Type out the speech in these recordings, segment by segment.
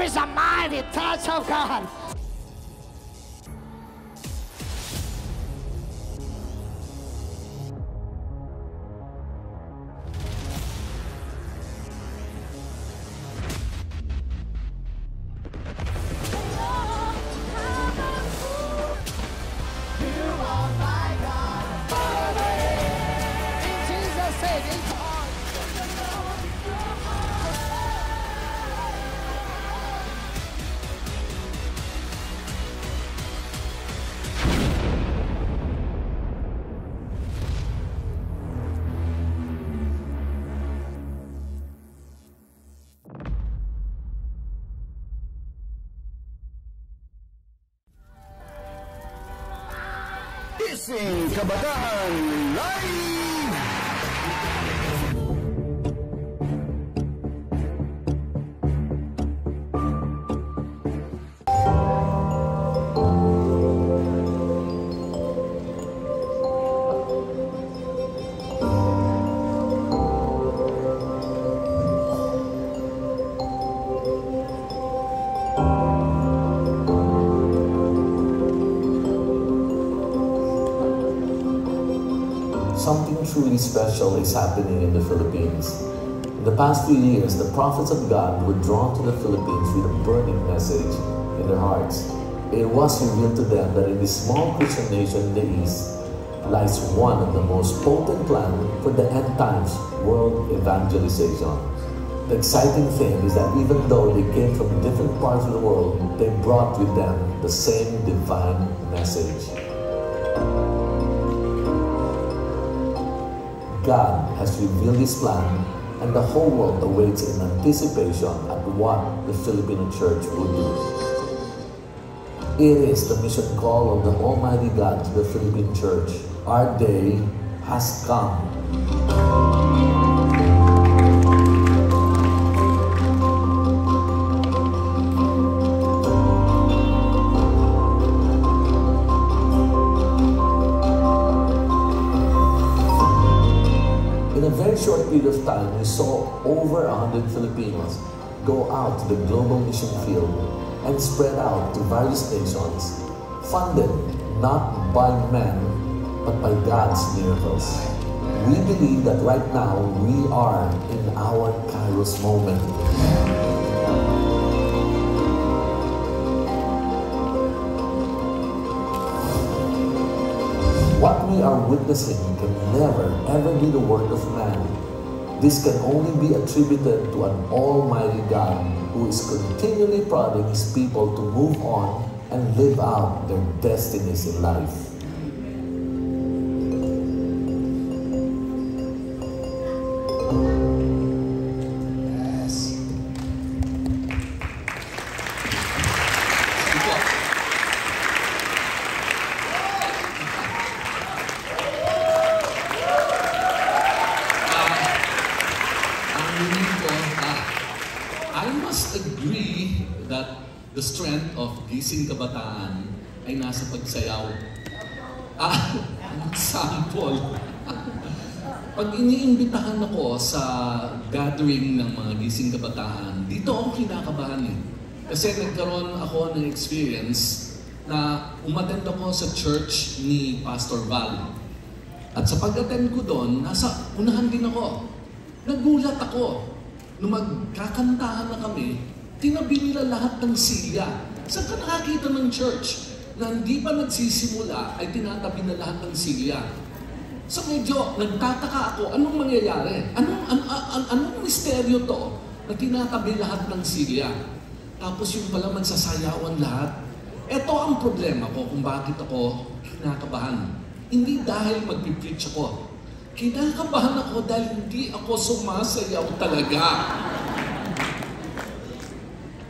There is a mighty touch of God. Gising Kabataan Live! Something truly special is happening in the Philippines. In the past few years, the prophets of God were drawn to the Philippines with a burning message in their hearts. It was revealed to them that in this small Christian nation in the East lies one of the most potent plans for the end times world evangelization. The exciting thing is that even though they came from different parts of the world, they brought with them the same divine message. God has revealed His plan, and the whole world awaits in anticipation at what the Filipino church will do. It is the mission call of the Almighty God to the Philippine church. Our day has come. In a very short period of time, we saw over 100 Filipinos go out to the global mission field and spread out to various nations, funded not by men, but by God's miracles. We believe that right now, we are in our Kairos moment. What we are witnessing can never ever be the work of man. This can only be attributed to an Almighty God who is continually prodding His people to move on and live out their destinies in life. I must agree that the strength of Gising Kabataan ay nasa pagsayaw. Sample. Pag iniimbitahan ako sa gathering ng mga Gising Kabataan, dito ako kinakabahan eh. Kasi nagkaroon ako ng experience na umattend ako sa church ni Pastor Val. At sa pag-attend ko doon, nasa unahan din ako. Nagulat ako. Nung magkakantahan na kami, tinabi nila lahat ng silya. Saan ka nakakita ng church na hindi pa nagsisimula ay tinatabi na lahat ng silya? So medyo nagtataka ako, anong mangyayari? Anong misteryo to na tinatabi lahat ng silya? Tapos yung pala magsasayawan lahat. Ito ang problema ko kung bakit ako kinakabahan. Hindi dahil magpipreach ako. Kinakabahan ako dahil hindi ako sumasayaw talaga.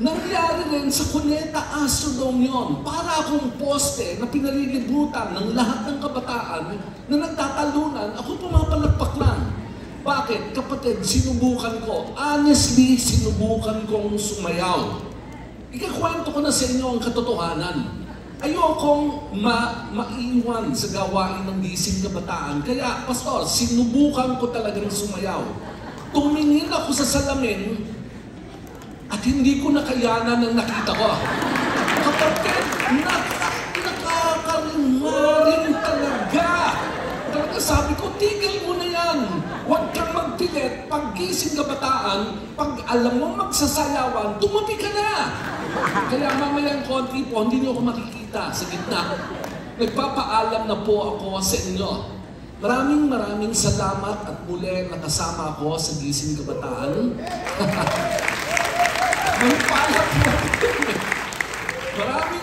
Nangyari rin sa Cuneta Astrodome yun. Para akong poste na pinalilibutan ng lahat ng kabataan na nagtatalunan, ako pumapalagpak lang. Bakit? Kapatid, sinubukan ko. Honestly, sinubukan kong sumayaw. Ikakwento ko na sa inyo ang katotohanan. Ayokong maiwan sa gawain ng Gising Kabataan. Kaya, Pastor, sinubukan ko talagang sumayaw. Tumingin ako sa salamin At hindi ko nakayanan ang nakita ko. Kapatid, nakakaringarin talaga. Talaga sabi ko, tigil mo na yan. Huwag kang magpilit. Pag gising kabataan, pag alam mo magsasayawan, tumabi ka na. Kaya mamayang konti po, hindi niyo ako makikita sa gitna. Nagpapaalam na po ako sa inyo. Maraming salamat at muli nakasama ako sa Gising Kabataan.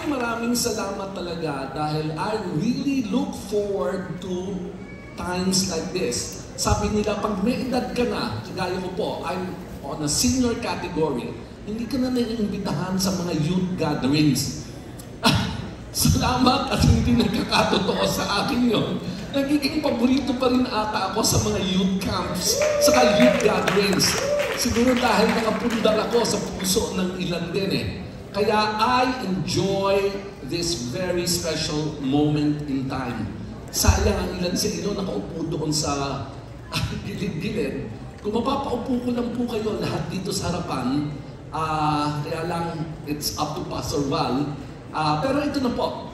Maraming salamat talaga dahil I really look forward to times like this. Sabi nila, pag may edad ka na, kagaya ko po, I'm on a senior category, hindi ka na naiimbitahan sa mga youth gatherings. Salamat at hindi nagkakatotoo sa akin yun. Nagiging paborito pa rin ata ako sa mga youth camps, saka youth gatherings. Siguro dahil nakapundar ako sa puso ng ilan din eh. Kaya I enjoy this very special moment in time. Sayang ang ilan sa inyo nakaupo doon sa gilid-gilid. Kung mapapaupo ko lang po kayo lahat dito sa harapan, kaya lang it's up to Pastor Val. Pero ito na po.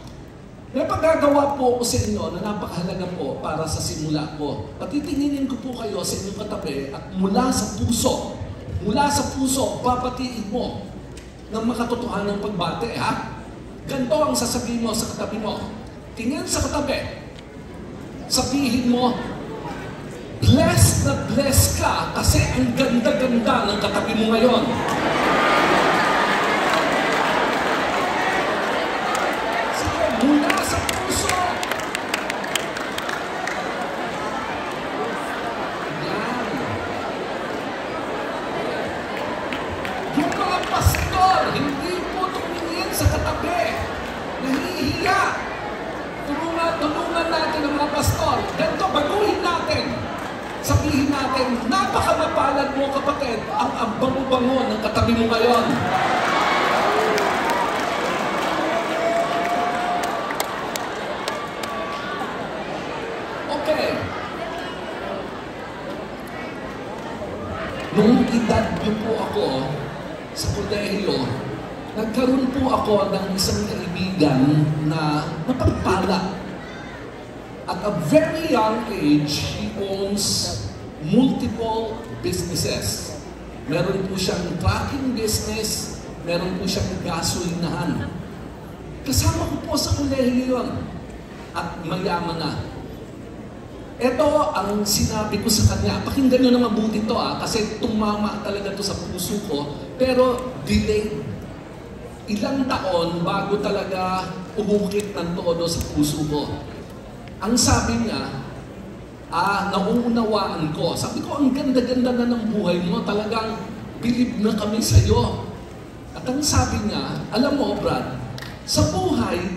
May paggagawa po ako sa inyo na napakahalaga po para sa simula ko. Patitinginin ko po kayo sa inyong katabi at mula sa puso, papatiin mo ng makatotohanan ng pagbate, ha? Ganito ang sasabihin mo sa katabi mo. Tingin sa katabi. Sabihin mo, blessed na blessed ka kasi ang ganda-ganda ng katabi mo ngayon. Mula sa puso. Yan. Yung mga pastor, hindi po tumingin sa katabi. Nahihiya. Tulungan natin ang mga pastor. Ganito, baguhin natin. Sabihin natin, napakamapalan mo kapatid, ang bango-bango ng katabi mo ngayon. Nung edad niyo po ako sa kolehiyo, nagkaroon po ako ng isang kaibigan na napagpala. At a very young age, he owns multiple businesses. Meron po siyang trucking business, meron po siyang gasolinahan. Kasama ko po sa kolehiyo yun. At mayaman na. Ito ang sinabi ko sa kanya. Pakinggan nyo na mabuti ito kasi tumama talaga ito sa puso ko. Pero delayed. Ilang taon bago talaga umukit ng todo sa puso ko. Ang sabi niya, nauunawaan ko. Sabi ko, ang ganda-ganda na ng buhay mo. Talagang bilib na kami sa iyo. At ang sabi niya, alam mo Brad, sa buhay,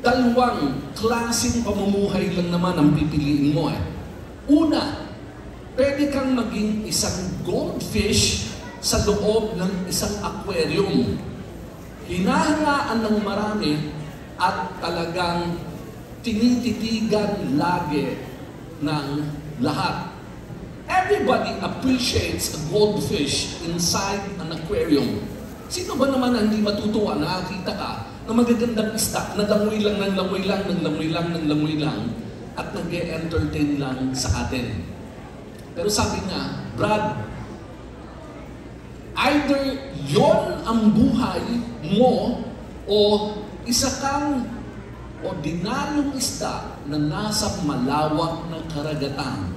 dalawang klaseng pamumuhay lang naman ang pipiliin mo eh. Una, pwede kang maging isang goldfish sa loob ng isang aquarium. Hinahangaan ng marami at talagang tinititigan lagi ng lahat. Everybody appreciates a goldfish inside an aquarium. Sino ba naman ang hindi matutuwa na nakakita ka na magagandang isda, na langoy lang, at nag-e-entertain lang sa atin. Pero sabi niya, Brad, either yon ang buhay mo o isa kang ordinaryong isda na nasa malawak ng karagatan.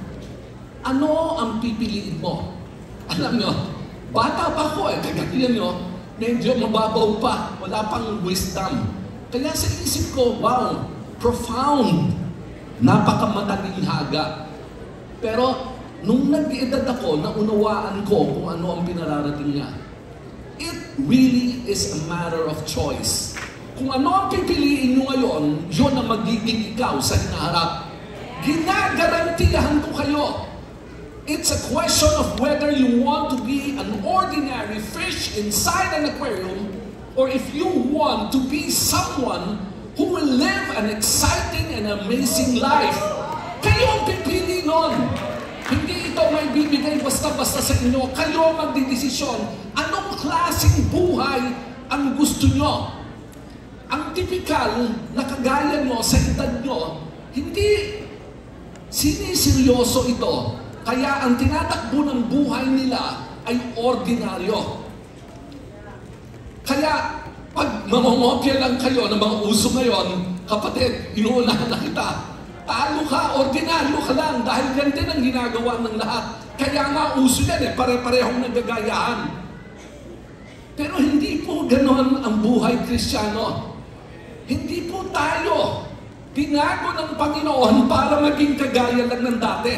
Ano ang pipiliin mo? Alam nyo, bata pa ako kagaya nyo, medyo mababaw pa, wala pang wisdom. Kaya sa isip ko, wow, profound, napakamatanghaga. Pero nung nag-edad ako, naunawaan ko kung ano ang pinararating niya. It really is a matter of choice. Kung ano ang pipiliin nyo ngayon, yun ang magiging ikaw sa hinaharap. Ginagarantiyahan ko kayo. It's a question of whether you want to be an ordinary fish inside an aquarium or if you want to be someone who will live an exciting and amazing life. Kayo ang pipili nun. Hindi ito may bibigay basta-basta sa inyo. Kayo magdidesisyon. Ano anong klaseng buhay ang gusto nyo? Ang typical na kagaya nyo sa edad nyo, hindi siniseryoso ito. Kaya ang tinatakbo ng buhay nila ay ordinaryo. Kaya pag mamamopya lang kayo ng mga uso ngayon, kapatid, inuunahan na kita. Talo ka, ordinaryo ka lang dahil yan din ang ginagawa ng lahat. Kaya nga uso yan pare-parehong nagagayahan. Pero hindi po ganon ang buhay Kristiyano. Hindi po tayo tinago ng Panginoon para maging kagaya lang ng dati.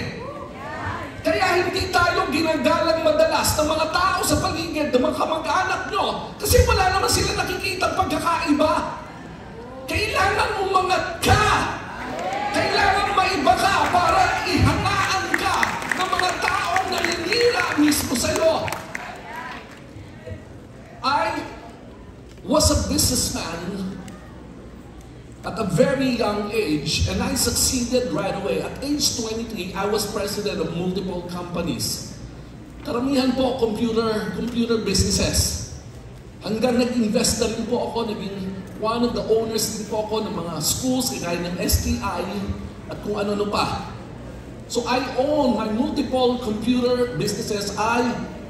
Kaya hindi tayo ginagalang madalas ng mga tao sa paligid, ng mga kamag-anak nyo. Kasi wala naman sila nakikita pagkakaiba. Kailangan umangat ka. Kailangan maiba ka para ihangaan ka ng mga taong naninira mismo sa'yo. I was a businessman at a very young age, and I succeeded right away. At age 23, I was president of multiple companies. Karamihan po computer businesses. Hanggang nag-invest na rin po ako, naging one of the owners din po ako ng mga schools, kagaya ng STI, at kung ano pa. So I own my multiple computer businesses. I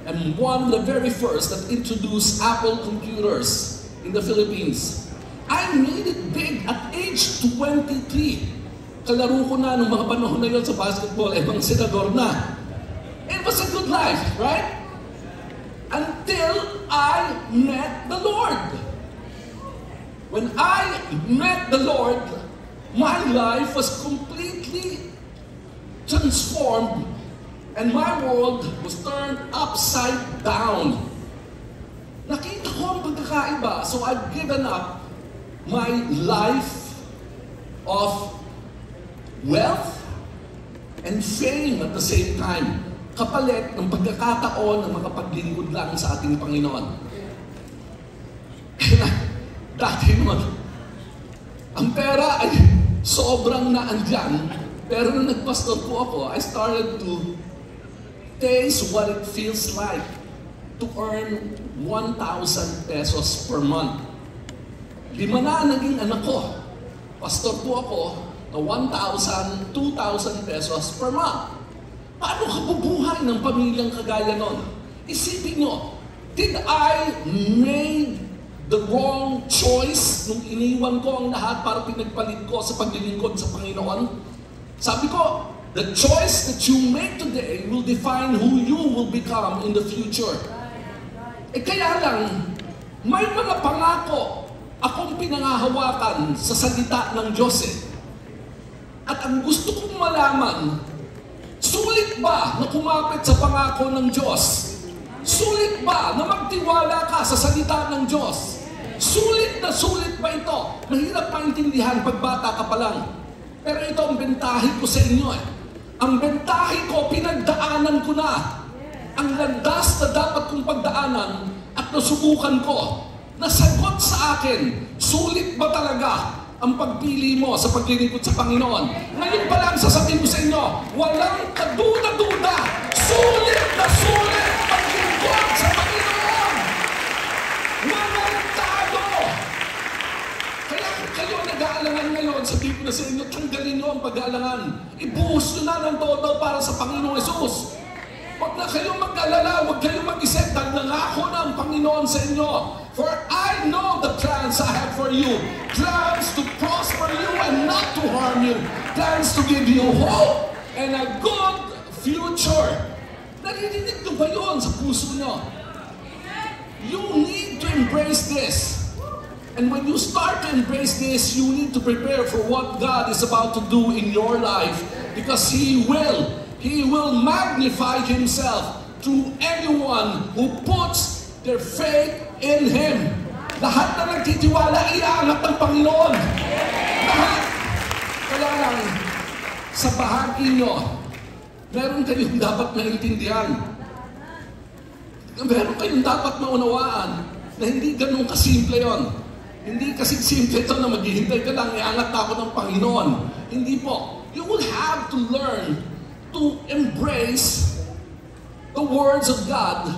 am one of the very first that introduced Apple computers in the Philippines. I made it big at age 23. Kalaro ko na nung mga panahon na yun sa basketball, mga senador na. It was a good life, right? Until I met the Lord. When I met the Lord, my life was completely transformed and my world was turned upside down. Nakita ko ang pagkakaiba, so I've given up my life of wealth and fame at the same time, kapalit ng pagkakataon na makapaglingkod lang sa ating Panginoon. Dati naman, ang pera ay sobrang naandyan, pero nung nagpastor po ako, I started to taste what it feels like to earn 1,000 pesos per month. 5 na naging anak ko. Pastor po ako na 1,000, 2,000 pesos per month. Paano ka bubuhay ng pamilyang kagaya nun? Isipin nyo, did I made the wrong choice nung iniwan ko ang lahat para pinagpalit ko sa paglilingkod sa Panginoon? Sabi ko, the choice that you make today will define who you will become in the future. Kaya lang, may mga pangako akong pinangahawakan sa salita ng Diyos eh. At ang gusto kong malaman, sulit ba na kumapit sa pangako ng Diyos? Sulit ba na magtiwala ka sa salita ng Diyos? Sulit ba ito? Mahirap maintindihan pag bata ka pa lang. Pero ito ang bentahe ko sa inyo eh. Ang bentahe ko, pinagdaanan ko na. Ang landas na dapat kong pagdaanan at nasubukan ko. Nasagot sa akin, sulit ba talaga ang pagpili mo sa paglilingkod sa Panginoon? Ngayon pa lang sasabihin ko sa inyo, walang kaduda-duda, sulit na sulit paglilingkod sa Panginoon. Walang talo. Kaya kung kayo nag-aalangan ngayon, sabihin ko na sa inyo, tanggalin nyo ang pag-aalangan. Ibuhos nyo na ng todo para sa Panginoong Hesus. Huwag na kayong mag-alala, huwag kayong mag-isip, dahil nangako na ang Panginoon sa inyo. For I know the plans I have for you. Plans to prosper you and not to harm you. Plans to give you hope and a good future. Naririnig nyo ba yun sa puso nyo? You need to embrace this. And when you start to embrace this, you need to prepare for what God is about to do in your life. Because He will magnify Himself to anyone who puts their faith in Him. Lahat na nagtitiwala, iaangat ng Panginoon. Lahat. Kaya lang, sa bahagi nyo, meron kayong dapat maintindihan. Meron kayong dapat maunawaan na hindi ganun kasimple yon. Hindi kasi simple ito na maghihintay ka lang, iangat ako ng Panginoon. Hindi po. You will have to learn to embrace the words of God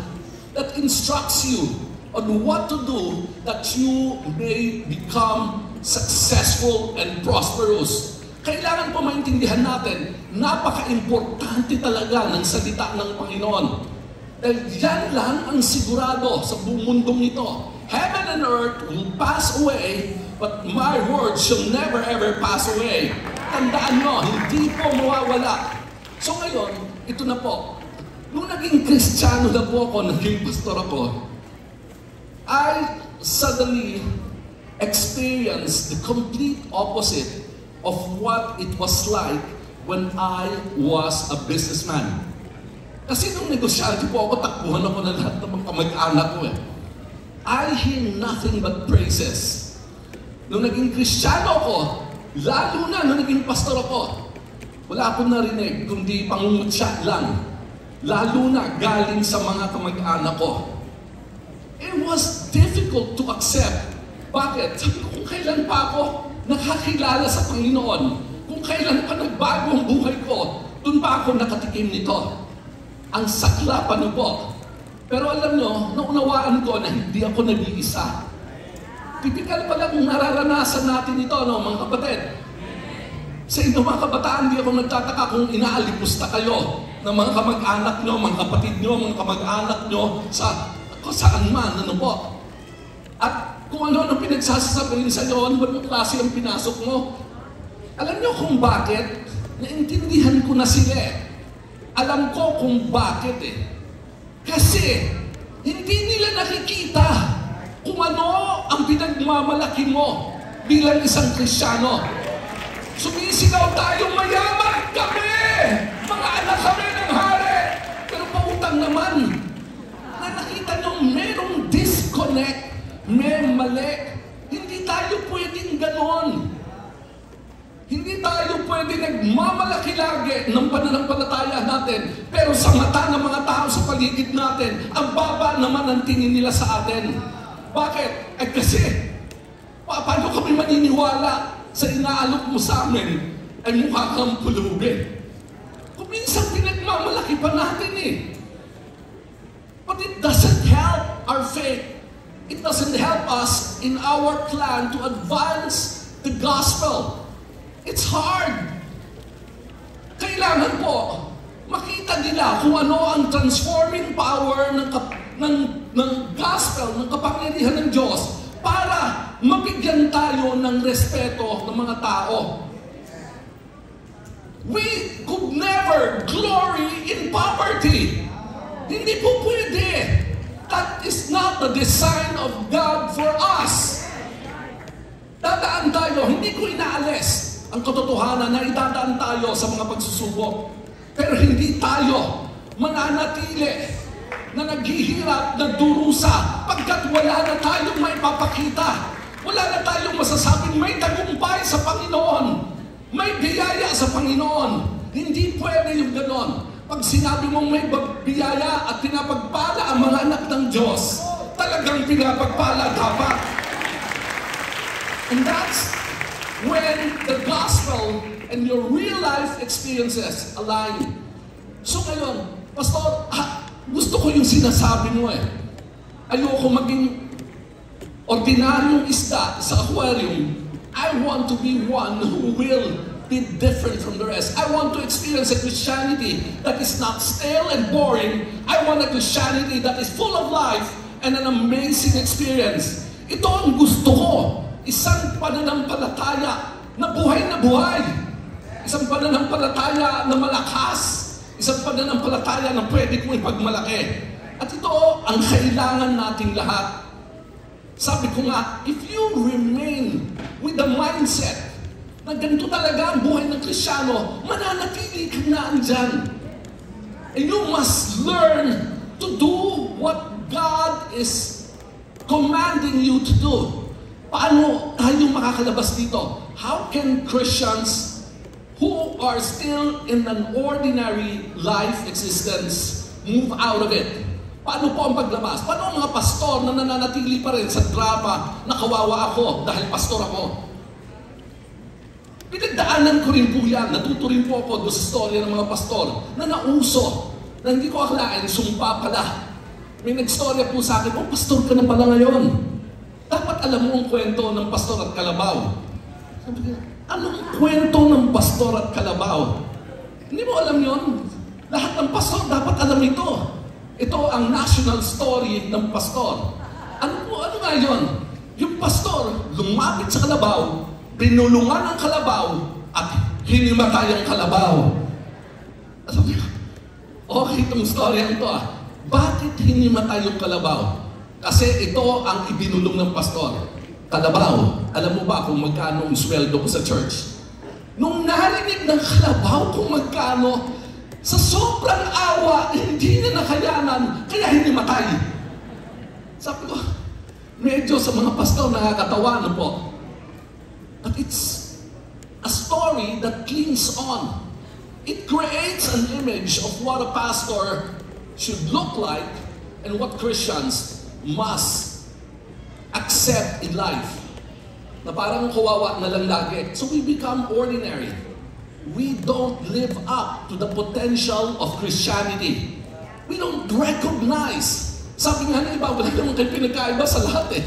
that instructs you on what to do that you may become successful and prosperous. Kailangan po maintindihan natin, napaka-importante talaga ng salita ng Panginoon. Dahil yan lang ang sigurado sa buong mundong ito. Heaven and earth will pass away, but my word shall never ever pass away. Tandaan nyo, hindi po mawawala. So ngayon, ito na po. Nung naging Kristiyano na po ako, naging pastor ako, I suddenly experienced the complete opposite of what it was like when I was a businessman. Kasi nung negosyante po ako, takbuhan ako na lahat ng mga kamag-anak ko eh. I hear nothing but praises. Nung naging Kristiyano ako, lalo na nung naging pastor ako, wala akong narinig kundi pangungutya lang. Lalo na galing sa mga kamag-anak ko. It was difficult to accept. Bakit? Sabi ko, kung kailan pa ako nakakilala sa Panginoon, kung kailan pa nagbago ang buhay ko, doon pa ako nakatikim nito. Ang sakla pa no po. Pero alam nyo, naunawaan ko na hindi ako nag-iisa. Typical pala kung nararanasan natin ito, no, mga kapatid. Sa inyo mga kabataan, di ako nagtataka kung inaalipusta kayo ng mga kamag-anak nyo, mga kapatid nyo, mga kamag-anak nyo sa saan man, ano po. At kung ano pinagsasasabihin sa iyo, ano ba yung klase ang pinasok mo? Alam nyo kung bakit? Naintindihan ko na sila eh. Alam ko kung bakit eh. Kasi hindi nila nakikita kung ano ang pinagmamalaki mo bilang isang Kristiyano. Sumisigaw tayo, mayaman kami! Mga anak kami ng hari! Pero pautang naman, na nakita nyo merong disconnect, may mali. Hindi tayo pwedeng ganon. Hindi tayo pwedeng nagmamalaki lagi ng pananampalataya natin. Pero sa mata ng mga tao sa paligid natin, ang baba naman ang tingin nila sa atin. Bakit? Eh kasi, paano kami maniniwala sa inaalok mo sa amin ay mukha kang pulubin? Kung minsan pinagmamalaki pa natin eh. But it doesn't help our faith. It doesn't help us in our plan to advance the gospel. It's hard. Kailangan po makita nila kung ano ang transforming power ng gospel, ng kapangyarihan ng Diyos para mabigyan tayo ng respeto ng mga tao. We could never glory in poverty. Hindi po pwede. That is not the design of God for us. Dadaan tayo, hindi ko inaalis ang katotohanan na idadaan tayo sa mga pagsusubok. Pero hindi tayo mananatili na naghihirap, nagdurusa, pagkat wala na tayong maipapakita. Wala na tayong masasabing may tagumpay sa Panginoon. May biyaya sa Panginoon. Hindi pwede yung ganon. Pag sinabi mong may biyaya at pinapagpala ang mga anak ng Diyos, talagang pinapagpala dapat. And that's when the gospel and your real life experiences align. So ngayon, Pastor, gusto ko yung sinasabi mo eh. Ayoko maging ordinaryong isda sa aquarium. I want to be one who will be different from the rest. I want to experience a Christianity that is not stale and boring. I want a Christianity that is full of life and an amazing experience. Ito ang gusto ko. Isang pananampalataya na buhay na buhay. Isang pananampalataya na malakas. Isang pananampalataya na pwede kong ipagmalaki. At ito ang kailangan nating lahat. Sabi ko nga, if you remain with the mindset na ganito talaga ang buhay ng Kristiyano, mananatili ka na andyan. And you must learn to do what God is commanding you to do. Paano tayo makakalabas dito? How can Christians who are still in an ordinary life existence move out of it? Paano po ang paglabas? Paano ang mga pastor na nananatili pa rin sa drama na kawawa ako dahil pastor ako? Pinagdaanan ko rin po yan. Natuto rin po ako doon sa storya ng mga pastor na nauso, na hindi ko akalain, sumpa pala. May nagstorya po sa akin, oh, pastor ka na pala ngayon. Dapat alam mo ang kwento ng pastor at kalabaw. Sabi ko, anong kwento ng pastor at kalabaw? Hindi mo alam yon. Lahat ng pastor dapat alam ito. Ito ang national story ng pastor. Ano nga yun? Yung pastor, lumapit sa kalabaw, binulungan ang kalabaw, at hinimatay ang kalabaw. Sabi ko, okay itong story ito ah. Bakit hinimatay yung kalabaw? Kasi ito ang ibinulong ng pastor. Kalabaw, alam mo ba kung magkano ang sweldo ko sa church? Nung narinig ng kalabaw kung magkano, sa sobrang awa, hindi na nakayanan, kaya hinimatay. Sabi ko, medyo sa mga pastor nakakatawa na po. But it's a story that clings on. It creates an image of what a pastor should look like and what Christians must accept in life. Na parang kawawa na lang lagi. So we become ordinary. We don't live up to the potential of Christianity. We don't recognize. Sabi nga na iba, wala naman kayo pinagkaiba sa lahat eh.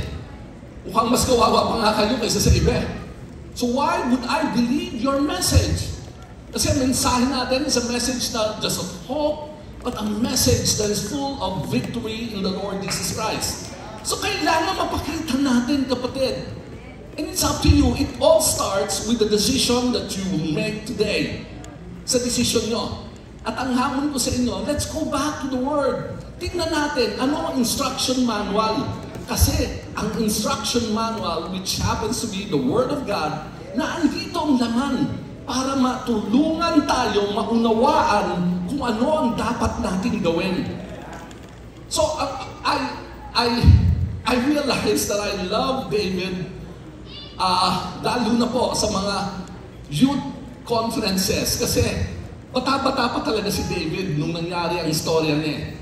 Mukhang mas kawawa pa nga kayo kaysa sa iba. So why would I believe your message? Kasi ang mensahe natin is a message not just of hope, but a message that is full of victory in the Lord Jesus Christ. So kailangan mapakita natin, kapatid. And it's up to you. It all starts with the decision that you will make today. Sa decision nyo. At ang hamon ko sa inyo, let's go back to the Word. Tingnan natin, ano ang instruction manual? Kasi ang instruction manual, which happens to be the Word of God, na andito ang laman para matulungan tayo maunawaan kung ano ang dapat nating gawin. So, I realized that I love David, lalo na po sa mga youth conferences. Kasi, bata-bata pa talaga si David nung nangyari ang istorya niya.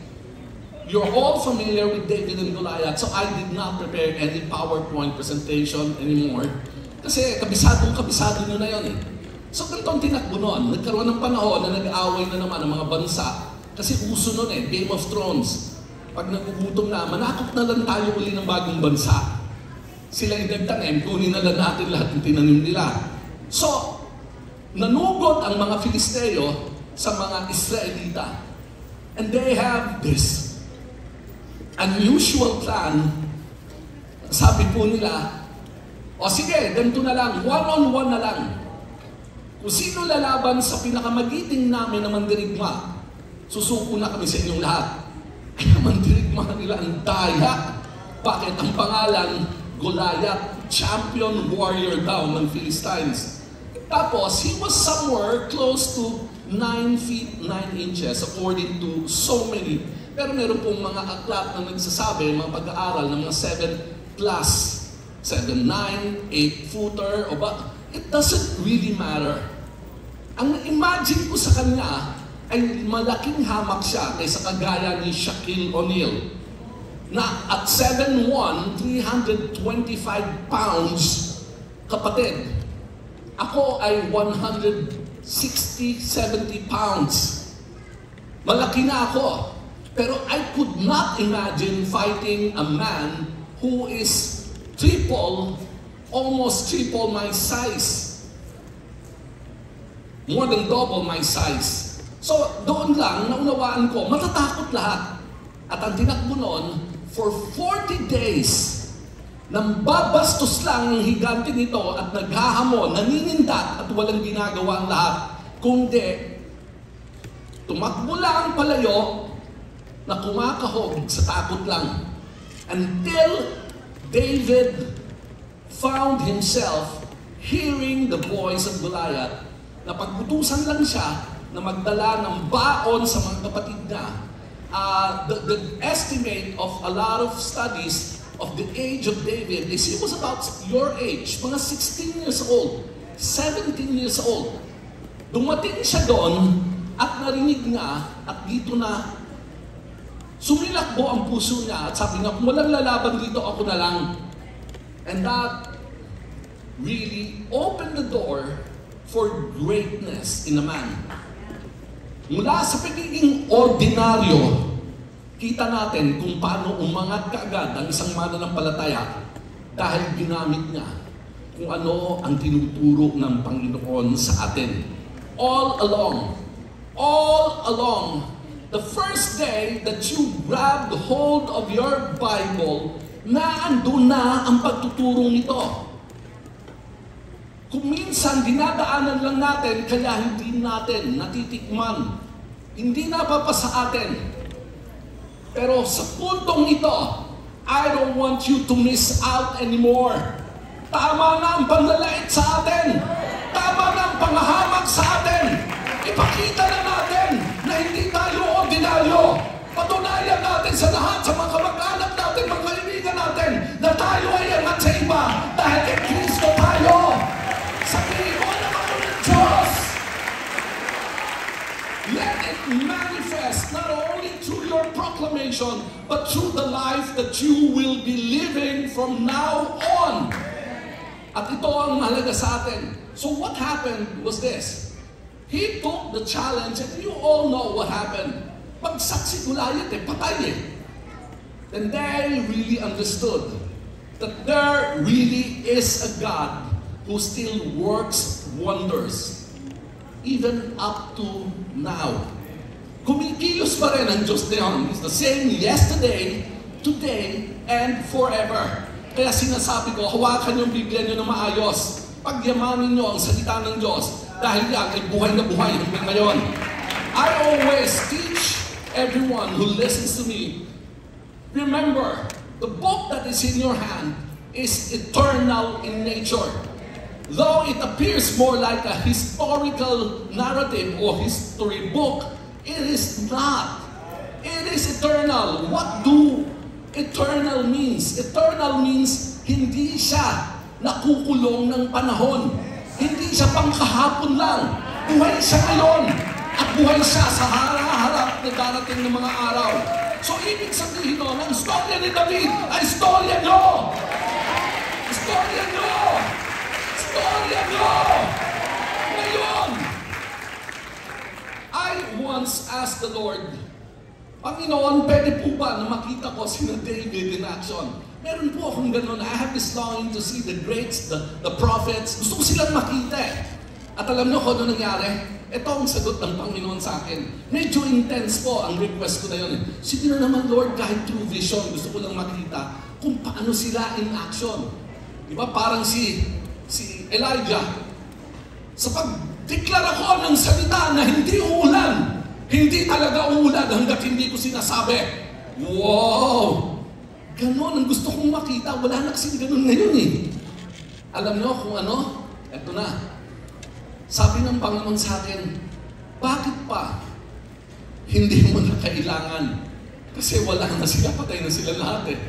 You're all familiar with David and Goliath, so I did not prepare any PowerPoint presentation anymore. Kasi kabisado nyo na yun eh. So ganito ang tinakbo noon. Nagkaroon ng panahon na nag-aaway na naman ang mga bansa. Kasi uso noon eh, Game of Thrones. Pag nagugutom na, manakot na lang tayo uli ng bagong bansa. Sila yung nagtanim, kunin na lang natin lahat ng tinanim nila. So, nanugod ang mga Filisteo sa mga Israelita. And they have this unusual plan. Sabi po nila, o sige, ganito na lang, one-on-one na lang. Kung sino lalaban sa pinakamagiting namin na mandirigma, susuko na kami sa inyong lahat. Kaya mandirigma nila ang daya. Bakit? Ang pangalan, Goliath, champion warrior daw ng Philistines. Tapos, he was somewhere close to 9 feet 9 inches according to so many. Pero meron pong mga aklat na nagsasabi, mga pag-aaral ng mga 7 plus, 7'9", 8-footer, o ba? It doesn't really matter. Ang imagine ko sa kanya ay malaking hamak siya kaysa kagaya ni Shaquille O'Neal na at 7'1", 325 pounds, kapatid. Ako ay 160, 70 pounds. Malaki na ako. Pero I could not imagine fighting a man who is almost triple my size. More than double my size. So, doon lang, naunawaan ko, matatakot lahat. At ang tinakbo noon, for 40 days, nang babastos lang ang higante nito at naghahamon, naninindak at walang ginagawa ang lahat. Kundi, tumakbo lang palayo na kumakahog sa takot lang. Until David found himself hearing the voice of Goliath, na pagbutusan lang siya na magdala ng baon sa mga kapatid niya. The estimate of a lot of studies of the age of David is he was about your age, mga 16 years old, 17 years old. Dumating siya doon at narinig nga at dito na sumilakbo ang puso niya at sabi nga, kung walang lalaban dito, ako na lang. And that really opened the door for greatness in a man. Mula sa pagiging ordinaryo, kita natin kung paano umangat kaagad ang isang mananampalataya dahil ginamit niya kung ano ang tinuturo ng Panginoon sa atin. All along, the first day that you grabbed hold of your Bible, naandun na ang pagtuturong nito. Kung minsan dinadaanan lang natin, kaya hindi natin natitikman, hindi napapasa atin. Pero sa puntong ito, I don't want you to miss out anymore. Tama na ang panlalait sa atin. Tama na ang panghahamag sa atin. Ipakita na natin na hindi tayo ordinaryo. Patunayan natin sa lahat, sa mga kamag-anak natin, mga kaibigan natin, na tayo ay angat sa iba dahil kay Kristo tayo. Sabihin mo naman ng Diyos. Let it manifest not only through your proclamation, but through the life that you will be living from now on. At ito ang mahalaga sa atin. So what happened was this. He took the challenge, and you all know what happened. Bagsak si Goliath, patay eh. Then they really understood that there really is a God who still works wonders. Even up to now. Kumikilos pa rin ang Diyos na yun. He's the same yesterday, today, and forever. Kaya sinasabi ko, hawakan yung Biblia nyo na maayos. Pagyamanin nyo ang salita ng Diyos. Dahil yan ay buhay na buhay hanggang ngayon. I always teach everyone who listens to me, remember, the book that is in your hand is eternal in nature. Though it appears more like a historical narrative or history book, it is not. It is eternal. What do eternal means? Eternal means hindi siya nakukulong ng panahon. Hindi siya pangkahapon lang. Buhay siya ngayon. At buhay siya sa harap na darating ng mga araw. So ibig sabihin nun, ang storya ni David ay storya nyo! Storya nyo! Storya nyo! Ngayon, I once asked the Lord, Panginoon, pwede po ba na makita ko sina David in action? Meron po akong ganun. I have this longing to see the greats, the prophets. Gusto ko silang makita eh. At alam niyo kung ano nangyari? Ito ang sagot ng Panginoon sa akin. Medyo intense po ang request ko na yun eh. Sige na naman Lord, kahit through vision, gusto ko lang makita kung paano sila in action. Diba? Parang si Elijah. Sa pagdeklara ko ng salita na hindi uulan, hindi talaga uulan hanggat hindi ko sinasabi. Wow! Ganon ang gusto kong makita. Wala na kasing ganon ngayon eh. Alam niyo kung ano? Eto na. Sabi ng Panginoon sa akin, bakit pa hindi mo na kailangan? Kasi wala na sila, patay na sila lahat eh.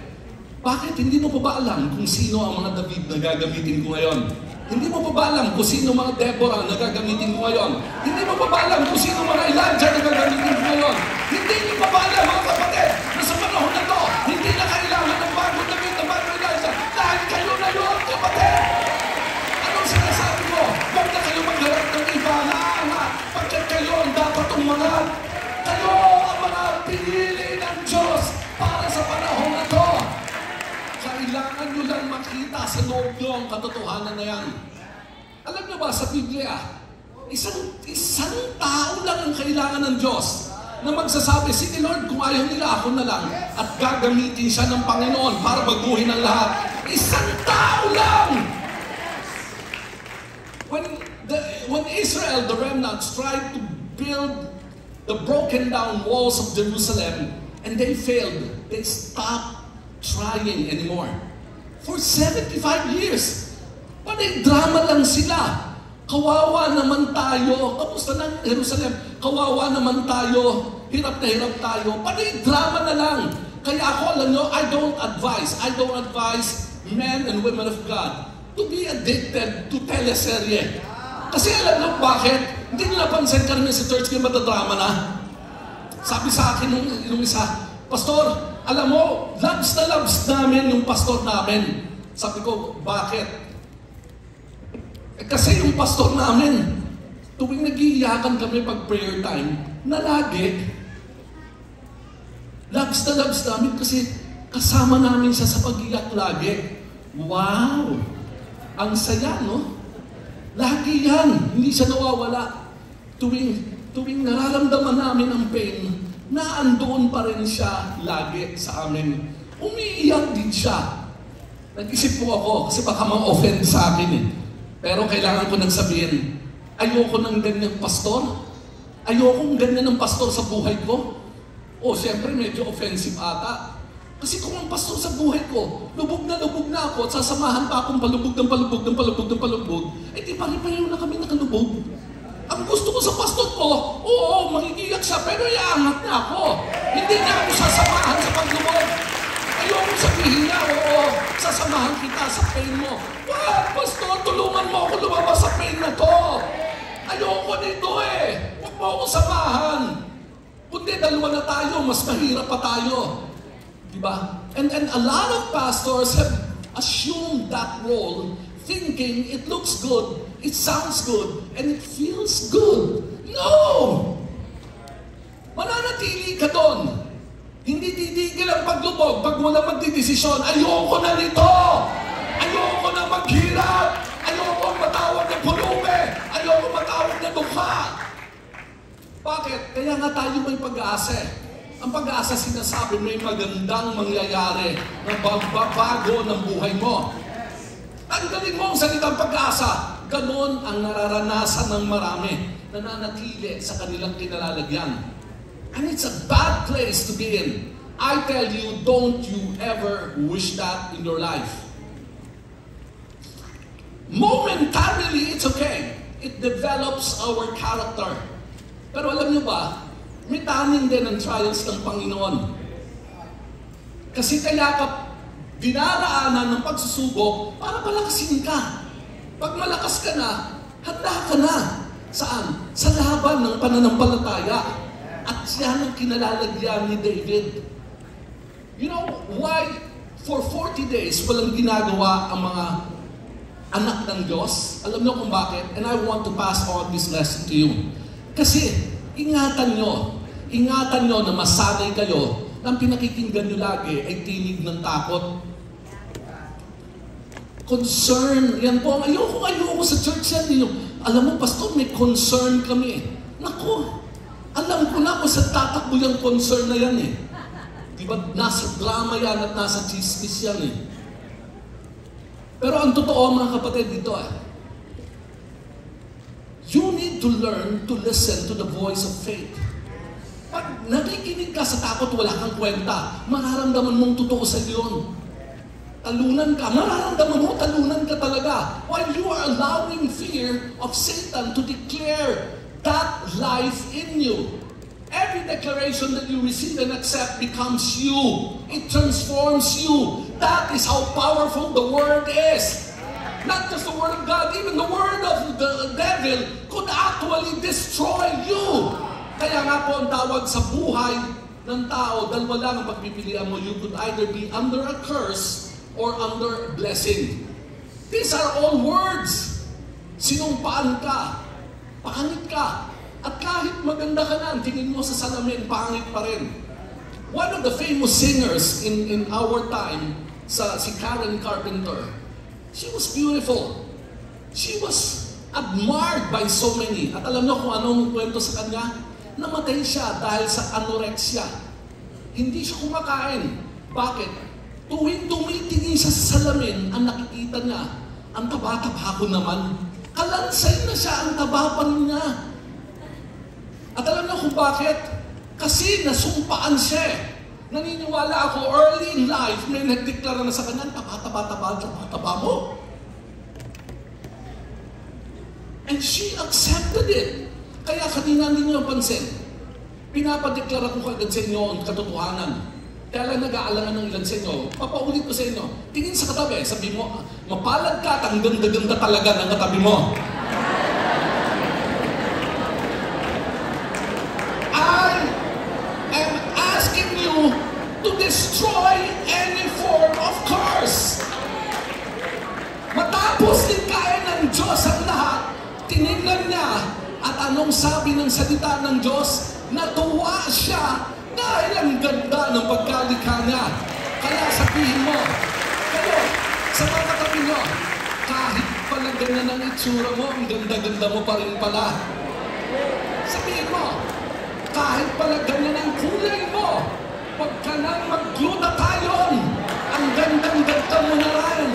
Bakit? Hindi mo pa ba alam kung sino ang mga David na gagamitin ko ngayon? Hindi mo pa ba alam kung sino mga Deborah na gagamitin ko ngayon? Hindi mo pa ba alam kung sino mga Elijah na gagamitin ko ngayon? Hindi mo pa ba alam mga kapatid na sa panahon na to, hindi na kailangan ng bagong David na bagong Elijah dahil kayo na yun, kapatid! Anong sinasabi ko? Huwag na kayo magharap ng iba na angat pagkat kayo ang dapat umangat. Kayo ang mga pinili ng Diyos para sa panahon na to. Kailangan nyo lang makita sa loob nyo ang katotohanan na yan. Alam nyo ba sa Biblia, isang tao lang ang kailangan ng Diyos na magsasabi, sige Lord, kung ayaw nila ako na lang at gagamitin siya ng Panginoon para baguhin ang lahat. Isang tao lang! When Israel, the remnants, tried to build the broken down walls of Jerusalem and they failed, they stopped trying anymore. For 75 years. Panay drama lang sila. Kawawa naman tayo. Kamusta ng Jerusalem? Kawawa naman tayo. Hirap na hirap tayo. Panay drama na lang. Kaya ako, alam nyo, I don't advise men and women of God to be addicted to teleserye. Kasi alam nyo bakit? Hindi nyo napansin kami sa church kayo matadrama na. Sabi sa akin nung isa, Pastor, alam mo, loves namin yung pastor namin. Sabi ko, bakit? Kasi yung pastor namin, tuwing nag-iiyakan kami pag prayer time, na lagi Loves na loves namin kasi kasama namin siya sa pag-iyak lagi. Wow! Ang saya, no? Lagi yan. Hindi siya nawawala. Tuwing nararamdaman namin ang pain, naandoon pa rin siya lagi sa amin. Umiiyak din siya. Nag-isip po ako kasi baka ma-offend sa akin eh. Pero kailangan ko nang sabihin, ayoko ng ganyang pastor. Ayoko ng ganyan ng pastor sa buhay ko. O, siyempre medyo offensive ata. Kasi kung ang pastor sa buhay ko, lubog na ako at sasamahan pa akong palubog, eh di pari-pareho na kami nakalubog. Ang gusto ko sa pastor ko, oo, magigiyak siya, pero iangat niya ako. Hindi niya ako sasamahan sa paglubog. Ayoko sabihin niya, oo, sasamahan kita sa pain mo. Wag, pastor, tulungan mo ako lumabas sa pain na to. Ayoko nito eh. Huwag mo ako samahan. Kundi dalawa na tayo, mas mahirap pa tayo. Diba? And a lot of pastors have assumed that role, thinking it looks good, it sounds good, and it feels good. No! Mananatili ka doon. Hindi titigil ang paglubog pag wala magdidesisyon. Ayoko na nito! Ayoko na maghirap! Ayoko matawag ng pulubi! Ayoko matawag ng dukha! Bakit? Kaya nga tayo may pag-asa. Ang pag-asa sinasabi may magandang mangyayari na bago ng buhay mo. Tanggalin mo ang salitang pag-asa. Ganon ang nararanasan ng marami na nanatili sa kanilang kinalalagyan. And it's a bad place to be in. I tell you, don't you ever wish that in your life. Momentarily, it's okay. It develops our character. Pero alam niyo ba, may taning din ang trials ng Panginoon. Kasi kaya ka dinaraanan ng pagsusubok para palakasin ka. Pag malakas ka na, handa ka na. Saan? Sa laban ng pananampalataya. At yan ang kinalalagyan ni David. You know why for 40 days walang ginagawa ang mga anak ng Diyos? Alam niyo kung bakit? And I want to pass on this lesson to you. Kasi ingatan nyo na masanay kayo na ang pinakikinggan nyo lagi ay tinig ng takot. Concern. Yan po, ayoko sa church yan. Alam mo, pastor, may concern kami. Naku, alam ko na kung sa tatakbo yung concern na yan eh. Diba, nasa drama yan at nasa chismis yan eh. Pero ang totoo mga kapatid dito you need to learn to listen to the voice of faith. Pag nakikinig ka sa takot, wala kang kwenta. Mararamdaman mong totoo sa yun. Talunan ka. Mararamdaman mo, talunan ka talaga. While you are allowing fear of Satan to declare that life in you. Every declaration that you receive and accept becomes you. It transforms you. That is how powerful the Word is. Not just the Word of God, even the Word of the devil could actually destroy you. Kaya nga po ang tawag sa buhay ng tao, dalawa lang ang pagpipilian mo. You could either be under a curse or under a blessing. These are all words. Sinumpaan ka, pangit ka, at kahit maganda ka na, tingin mo sa salamin, pangit pa rin. One of the famous singers in our time, si Karen Carpenter, she was beautiful. She was admired by so many. At alam niyo kung anong kwento sa kanya? Namatay siya dahil sa anorexia. Hindi siya kumakain. Bakit? Tuwing tumitingin siya sa salamin, ang nakikita niya, ang taba-taba ko naman. Kalansay na siya, ang taba pa rin niya. At alam niyo kung bakit? Kasi nasumpaan siya. Naniniwala ako, early in life, may nagdeklara na sa kanya, taba mo. And she accepted it. Kaya kanina hindi niyo pansin, pinapadeklara ko kagad sa inyo ang katotohanan. Kaya lang nag-aalangan ng ilan sa inyo, papaulit ko sa inyo, tingin sa katabi, sabi mo, mapalad ka at ang ganda-ganda talaga ng katabi mo. To destroy any form of curse. Matapos din kaya ng Diyos ang lahat, tinignan niya at anong sabi ng salita ng Diyos? Natuwa siya Dahil ang ganda ng pagkalikha niya. Kaya sabihin mo, kayo, sa mga katabi nyo, kahit pala ganyan ang itsura mo, ang ganda-ganda mo pa rin pala. Sabihin mo, kahit pala ganyan ang kulay mo, huwag ka nang mag-glutathione. Ang gandang-ganda mo na rin.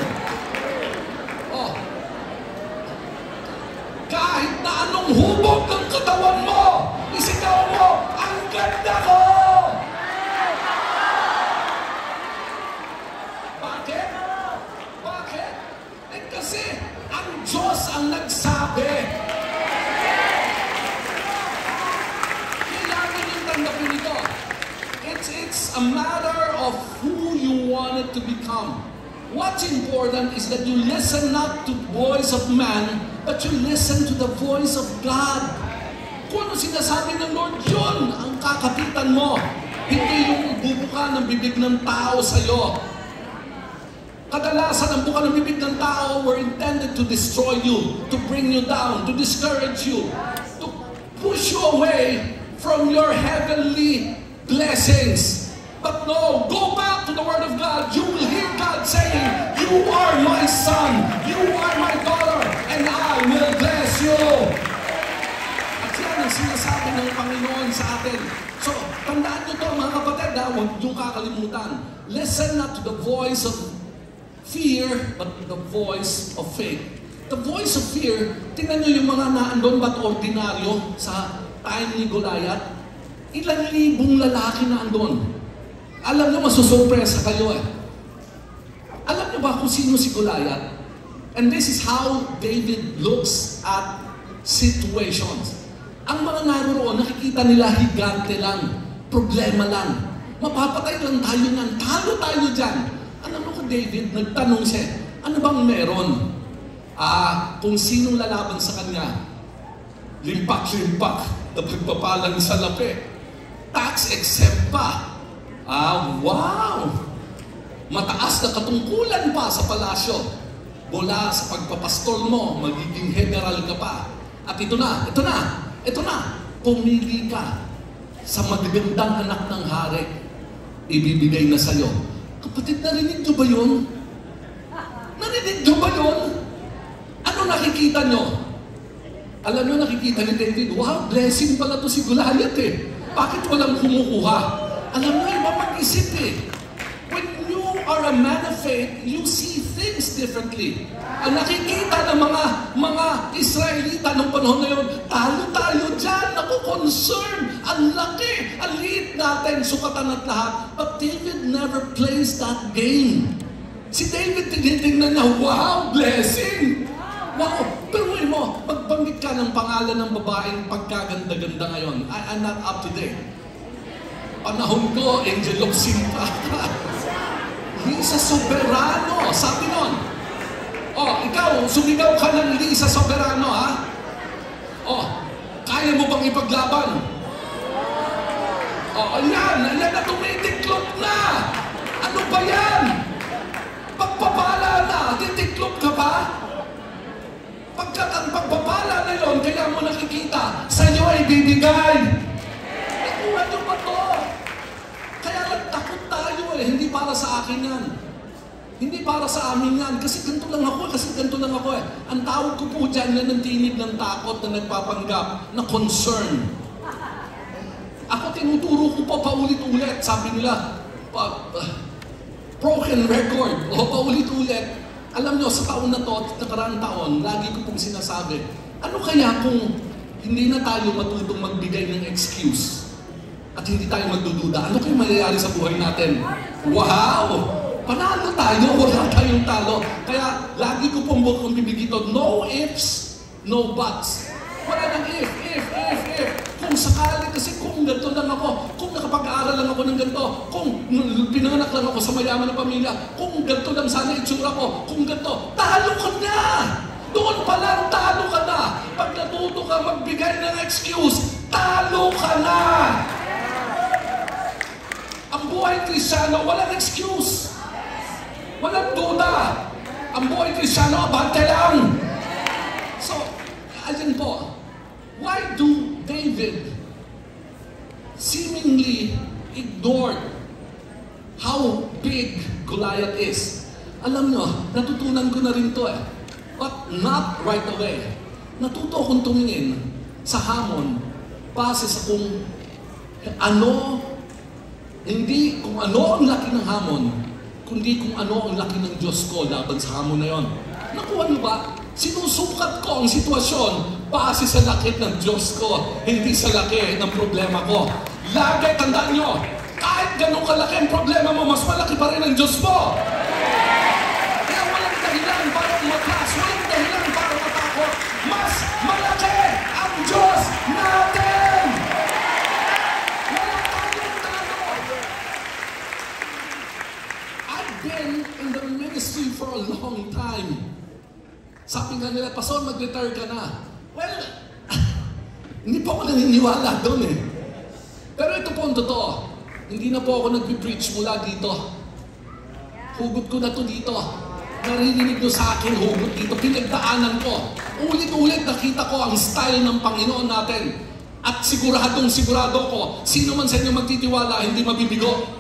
Oh. Kahit na anong hubog ng katawan mo, isigaw mo, ang ganda ko! Bakit? Bakit? Eh kasi, ang Diyos ang nagsabi. Kailangan yung tanggapin ito. It's a matter of who you wanted to become. What's important is that you listen not to the voice of man, but you listen to the voice of God. Kung ano sinasabi ng Lord, yun ang kakapitan mo. Hindi yung bubuka ng bibig ng tao sa'yo. Kadalasan ang buka ng bibig ng tao were intended to destroy you, to bring you down, to discourage you, to push you away from your heavenly blessings. But no, go back to the Word of God. You will hear God saying, you are my son, you are my daughter, and I will bless you. At yan ang sinasabi ng Panginoon sa atin. So, tandaan nyo ito mga kapatid, huwag nyo kakalimutan. Listen not to the voice of fear, but the voice of faith. The voice of fear, tingnan nyo yung mga naandun ba't ordinaryo sa time ni Goliath. Ilang libong lalaki na andun. Alam nyo, masusurpresa kayo eh. Alam nyo ba kung sino si Goliath? And this is how David looks at situations. Ang mga naroon, nakikita nila higante lang, problema lang. Mapapatay lang tayo niyan, talo tayo dyan. Alam mo ko, David, nagtanong siya, ano bang meron? Kung sinong lalaban sa kanya, limpak-limpak na pagpapalang sa lapi. Tax exempt pa. Wow! Mataas na katungkulan pa sa palasyo. Mula sa pagpapastol mo, magiging general ka pa. At ito na, pumili ka sa magagandang anak ng hari. Ibibigay na sa'yo. Kapatid, narinig nyo ba yun? Narinig nyo ba yun? Ano nakikita nyo? Alam nyo, nakikita ni David, wow, blessing pala to si Goliath eh. Bakit walang kumukuha? Alam mo, iba mag-isip eh. When you are a man of faith, you see things differently. Ang nakikita ng mga Israelita ng panahon na yun, talo tayo dyan, naku-concern, ang laki, ang liit natin, sukatan at lahat. But David never plays that game. Si David tinitingnan niya, wow, blessing! Wow, pero mo, magbanggit ka ng pangalan ng babaeng pagkaganda-ganda ngayon. I'm not up to date. Panahon ko, Angel of Simpata. Lisa Soberano, sabi nun. Ikaw, sumigaw ka ng Lisa Soberano, ha? Kaya mo bang ipaglaban? Ayan na tumitiklop na. Ano ba yan? Pagpapala na, titiklop ka ba? Pagkat ang pagpapala na yun, kaya mo nakikita, sa'yo ay bibigay. Nakuha nyo ba to? Kaya nagtakot tayo eh, hindi para sa akin yan. Hindi para sa amin yan, kasi ganito lang ako eh. Ang tawag ko po dyan na ng tinig ng takot na nagpapanggap, na concern. Ako tinuturo ko pa paulit-ulit, sabi nila, broken record, paulit-ulit. Alam nyo, sa taon na to, nakaraang taon, lagi ko pong sinasabi, ano kaya kung hindi na tayo matutong magbigay ng excuse at hindi tayo magdududa? Ano kaya mangyayari sa buhay natin? Wow! Panalo tayo, wala tayong talo. Kaya lagi ko pong bibigito, no ifs, no buts. Wala nang if. Kung sakali kasi kung ganito lang ako, kung nakapag-aaral lang ako ng ganito, kung pinanganak lang ako sa mayaman na pamilya, kung ganito lang sana itsura ko, kung ganito, talo ka na! Doon pa lang, talo ka na! Pag natuto ka magbigay ng excuse, talo ka na! Ang buhay Kristiyano, walang excuse. Walang duda. Ang buhay Kristiyano, abante lang. So, alin po, why do David seemingly ignored how big Goliath is. Alam nyo, natutunan ko na rin to eh. But not right away. Natuto akong tumingin sa hamon base sa kung ano, hindi kung ano ang laki ng hamon, kundi kung ano ang laki ng Diyos ko laban sa hamon na yon. Nakuha nyo ba? Sinusukat ko ang sitwasyon base sa laki ng Diyos ko, hindi sa laki ng problema ko. Lagi, tandaan nyo, kahit ganun kalaki ang problema mo, mas malaki pa rin ang Diyos mo. Kaya walang dahilan para umatras, walang dahilan para matakot. Mas malaki ang Diyos natin! Walang tayong-tago! I've been in the ministry for a long time. Sabi nga nila, Pastor, mag-retire ka na. Well, hindi po ako naniniwala doon eh. Pero ito po ang totoo. Hindi na po ako nag-preach mula dito. Hugot ko na to dito. Naririnig nyo sa akin, hugot dito. Pinagdaanan ko. Ulit-ulit nakita ko ang style ng Panginoon natin. At sigurado ko, sino man sa inyo magtitiwala, hindi mabibigo.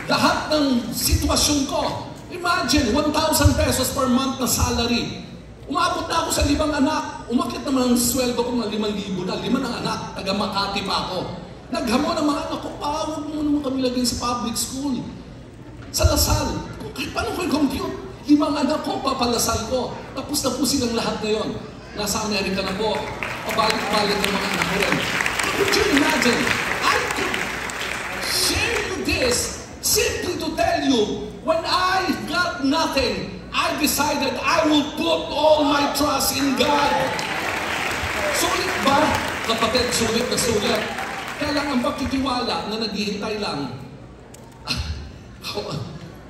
Lahat ng sitwasyon ko, imagine, 1,000 pesos per month na salary. Umabot na ako sa 5 anak. Umakit naman ang sweldo ko ng 5,000 na. 5 ng anak. Taga Makati pa ako. Naghamon ang mga anak ko, huwag mo naman kami lagay sa public school. Sa Lasal. Kahit paano ko i-compute? 5 anak ko, papalasal ko. Tapos na po silang lahat ngayon. Nasa Amerika na po. Pabalik-balik ng mga anak ko rin. Could you imagine? I could share you this simply to tell you, when I got nothing, I decided I will put all my trust in God. Sulit ba? Kapatid, sulit na sulit. Kaya lang ang pagtitiwala na naghihintay lang,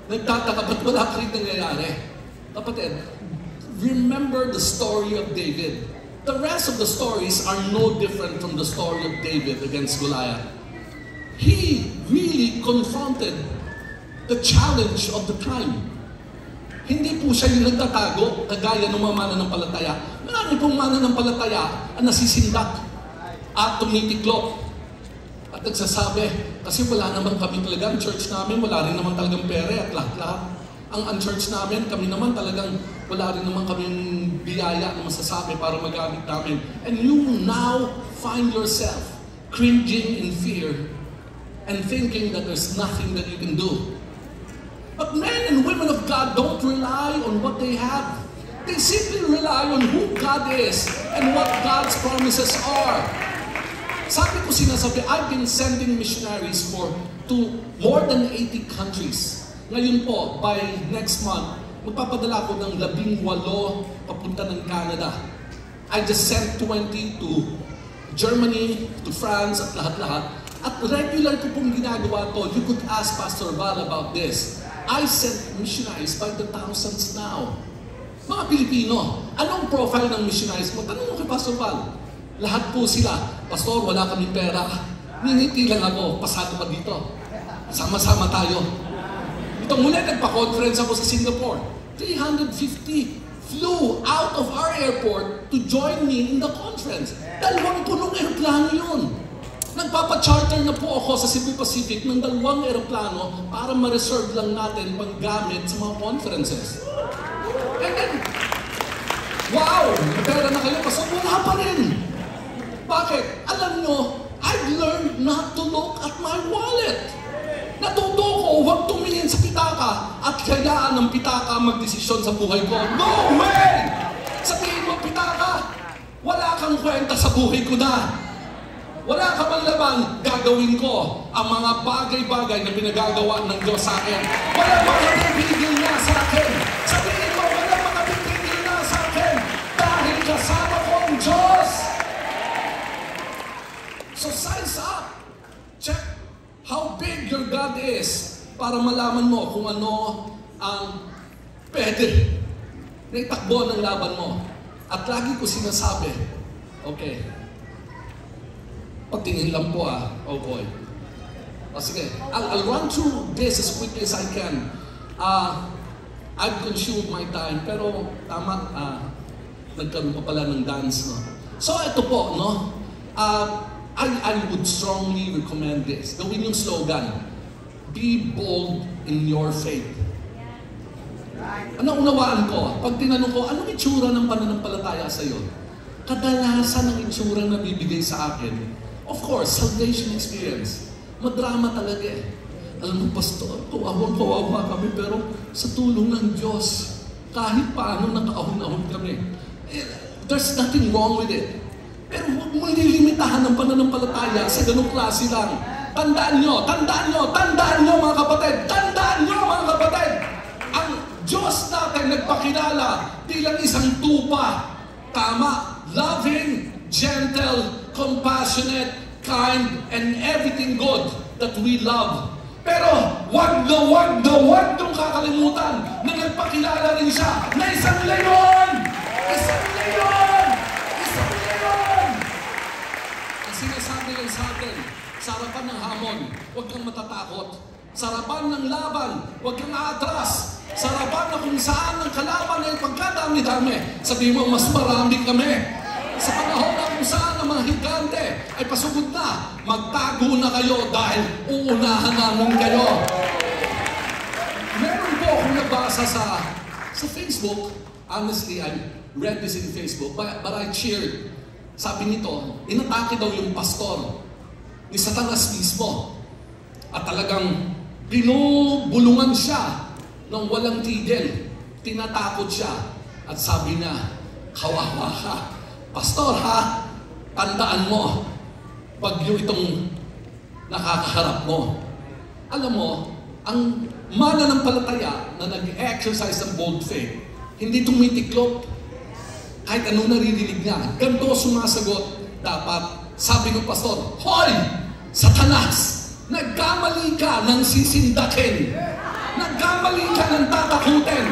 nagtataka, ba't wala ka rin nangyayari? Kapatid, remember the story of David. The rest of the stories are no different from the story of David against Goliath. He really confronted the challenge of the time. Hindi po siya yung nagtatago, kagaya ng mga mananampalataya. Marami pong mananampalataya ang nasisindak at tumitiklop at nagsasabi, kasi wala naman kami talagang church namin, wala rin naman talagang pere at lahat-lahat. Ang church namin, kami naman talagang wala rin naman kaming biyaya na masasabi para magamit namin. And you now find yourself cringing in fear and thinking that there's nothing that you can do. But men and women of God don't rely on what they have. They simply rely on who God is and what God's promises are. Sabi ko sinasabi, I've been sending missionaries to more than 80 countries. Ngayon po, by next month, magpapadala ko ng 18 papunta ng Canada. I just sent 20 to Germany, to France, at lahat-lahat. At regular ko pong ginagawa to. You could ask Pastor Val about this. I sent missionaries by the thousands now. Mga Pilipino, anong profile ng missionaries mo? Tanong mo kay Pastor Val. Lahat po sila, Pastor, wala kaming pera. Ningiti lang ako, pasado pa dito. Sama-sama tayo. Itong muli, nagpa-conference ako sa Singapore. 350 flew out of our airport to join me in the conference. 2 punong aeroplano yun. Nagpapa-charter na po ako sa Cebu Pacific ng 2 aeroplano para ma-reserve lang natin panggamit sa mga conferences. And then, wow! Pera na kayo, pasok wala pa rin. Bakit? Alam nyo, I've learned not to look at my wallet. Natuto ko, huwag tumingin sa pitaka at kayaan ng pitaka magdesisyon sa buhay ko. No way! Sabihin mo, pitaka, wala kang kwenta sa buhay ko na. Wala ka man laman, gagawin ko ang mga bagay-bagay na pinagagawa ng Diyos sa akin. Wala makapipigil na sa akin. Sabihin mo, wala makapipigil na sa akin dahil kasama ko ang Diyos. So size up. Check how big your God is para malaman mo kung ano ang pwede na itakbo ng laban mo. At lagi ko sinasabi, okay, patingin lang po oh boy. Sige, I'll run through this as quickly as I can. I've consumed my time, pero tama, nagkaroon pa pala ng dance, no? So ito po, no? I would strongly recommend this. Gawin yung slogan, be bold in your faith. Ano unawaan ko? Pag tinanong ko, anong itsura ng pananampalataya sa iyo? Kadalasan ng itsura na bibigay sa akin, of course, salvation experience. Madrama talaga eh. Alam mo, pastor, kawawang-kawawa kami, pero sa tulong ng Diyos, kahit paano nakaahon-ahon kami. There's nothing wrong with it. Pero huwag mo lilimitahan ng pananampalataya sa ganung klase lang. Tandaan nyo mga kapatid, ang Diyos natin nagpakilala bilang isang tupa. Tama, loving, gentle, compassionate, kind, and everything good that we love. Pero wag nung kakalimutan na nagpakilala rin siya na isang leyon! Isang leyon! Ang sinasabi lang sa atin, sa harapan ng hamon, huwag kang matatakot. Sa harapan ng laban, huwag kang aatras. Sa harapan na kung saan ang kalaban ay pagkadami-dami, sabihin mo, mas marami kami. Sa panahon na kung saan ang mga higante ay pasugod na, magtago na kayo dahil uunahan namin kayo. Meron po akong nabasa sa Facebook. Honestly, I read this in Facebook, but I cheered. Sabi nito, inatake daw yung pastor ni Satanas mismo. At talagang binubulungan siya ng walang tigil. Tinatakot siya. At sabi niya, kawawa ka. Pastor ha, tandaan mo, bagyo itong nakakaharap mo. Alam mo, ang mananampalataya na nag-exercise ng bold faith, hindi tumitiklop. Kahit ano naririnig niya, ganito sumasagot. Dapat, sabi ng pastor, hoy, Satanas, nagkamali ka ng sisindakin. Nagkamali ka ng tatakutin.